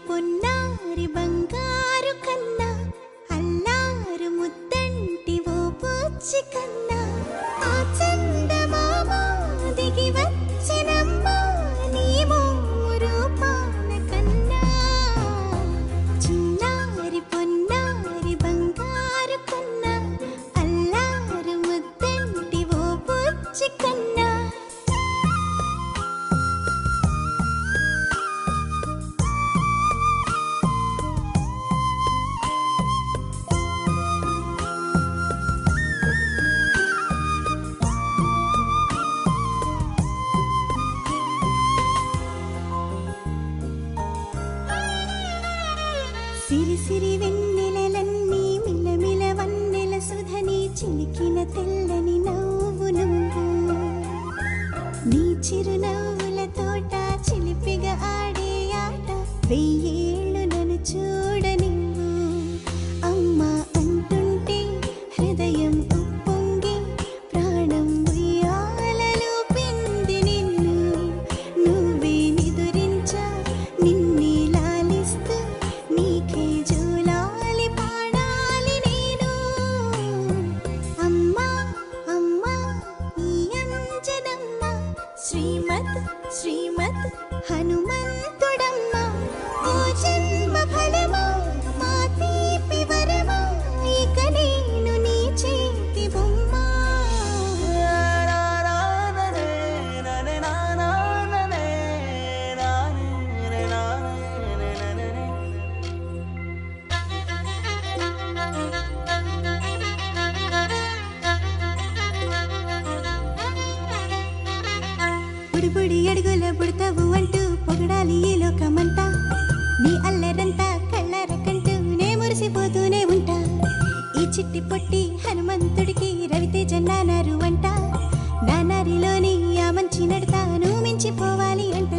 పొన్నారి బంగారు కన్నా అల్లారు ముద్దంటి ఓ పూచి కన్నా ఆ చందమామ దిగి వచ్చినమ్మా నీ మోము రూపాన కన్నా చిన్నారి పొన్నారి బంగారు కన్నా అల్లారు ముద్దంటి ఓ పూచి కన్నా సిరి సిరి వెన్నెలలన్నీ మిలమిల వన్నెల సుధని చిలికిన తెల్లని నవ్వు నువ్వు నీ చిరునవ్వుల తోట చిలిపిగా ఆడే ఆట వెయ్యేళ్ళు నన్ను చూడనివ్వు అమ్మా అంటుంటే హృదయం ఉప్పొంగి ప్రాణం ఉయ్యాలలో పిండి నిన్ను నువ్వే నిదురించా నిన్నే లాలిస్తూ నీకే జూలాలి పాడాలి నేను అమ్మా అమ్మా ఈ అంజనమ్మ శ్రీమత్ శ్రీమత్ హనుమంతుడమ్మ ఓ జన్మ ఫలమా మా తీపి వరమా ఇక నేను నీ చేతి బొమ్మ బుడి బుడి అడుగుల బుడతావు అంటూ పొగడాలి ఈ లోకమంతా నీ అల్లరంతా కళ్ళారకంటూ నే మురిసిపోతూనే ఉంటా ఈ చిట్టి పొట్టి హనుమంతుడికి రవితేజ నానారు అంట నానారిలోని ఆ మంచి నడతా నువ్వు మించిపోవాలి అంట